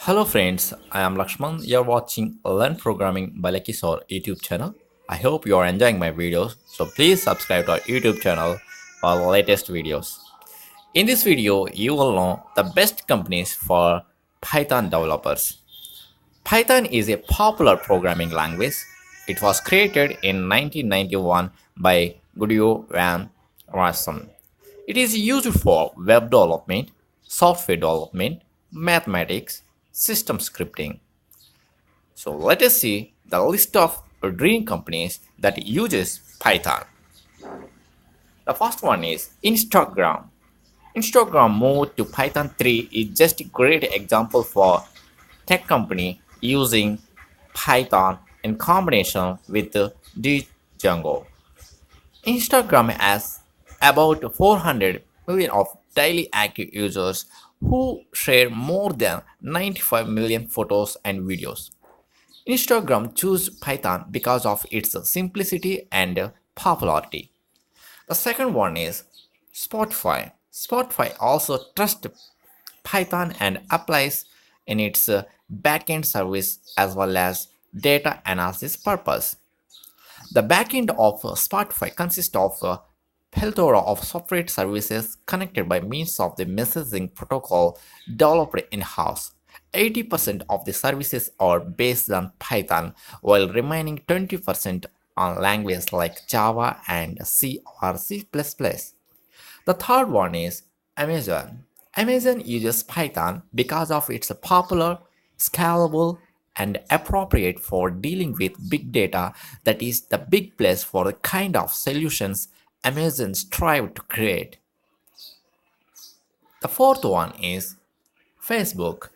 Hello friends, I am Lakshman. You're watching Learn Programming by Lakishore YouTube channel. I hope you are enjoying my videos. So please subscribe to our YouTube channel for the latest videos. In this video, you will know the best companies for Python developers. Python is a popular programming language. It was created in 1991 by Guido van Rossum. It is used for web development, software development, mathematics, system scripting. So let us see the list of dream companies that uses Python. The first one is Instagram. Instagram moved to Python 3 is just a great example for tech company using Python in combination with Django. Instagram has about 400 million of daily active users who share more than 95 million photos and videos. Instagram chose Python because of its simplicity and popularity. The second one is Spotify. Spotify also trusts Python and applies in its backend service as well as data analysis purpose. The backend of Spotify consists of a plethora of software services connected by means of the messaging protocol developed in-house. 80% of the services are based on Python, while remaining 20% on languages like Java and C or C++. The third one is Amazon. Amazon uses Python because of its popular, scalable, and appropriate for dealing with big data. That is the big place for the kind of solutions Amazon strive to create. The fourth one is Facebook.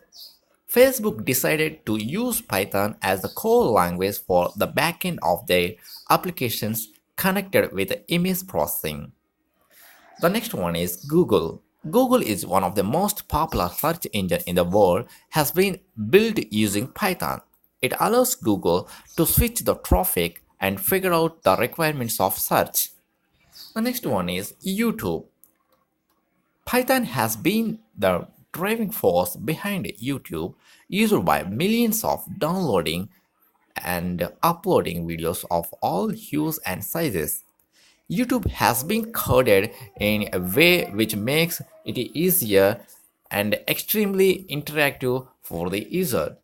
Facebook decided to use Python as the core language for the backend of their applications connected with image processing. The next one is Google. Google is one of the most popular search engine in the world, has been built using Python. It allows Google to switch the traffic and figure out the requirements of search. The next one is YouTube. Python has been the driving force behind YouTube, used by millions of downloading and uploading videos of all hues and sizes. YouTube has been coded in a way which makes it easier and extremely interactive for the user.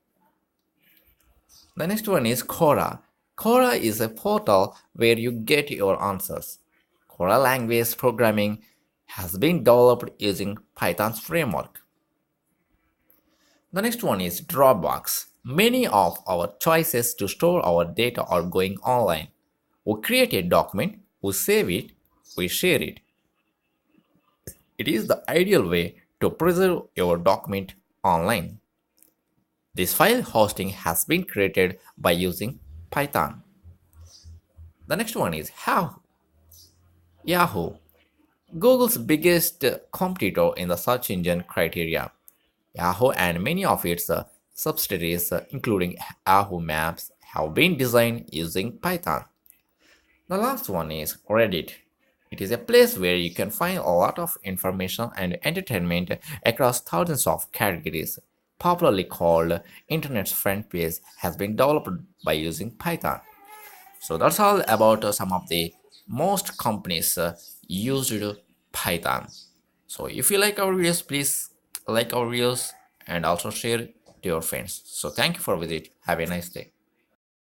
The next one is Kora. Kora is a portal where you get your answers. Kora language programming has been developed using Python's framework. The next one is Dropbox. Many of our choices to store our data are going online. We create a document, we save it, we share it. It is the ideal way to preserve your document online. This file hosting has been created by using Python. The next one is Yahoo, Google's biggest competitor in the search engine criteria. Yahoo and many of its subsidiaries, including Yahoo Maps, have been designed using Python. The last one is Reddit. It is a place where you can find a lot of information and entertainment across thousands of categories. Popularly called Internet's front page, has been developed by using Python. So that's all about some of the most companies used Python. So if you like our videos, please like our videos and also share to your friends. So thank you for visit. Have a nice day.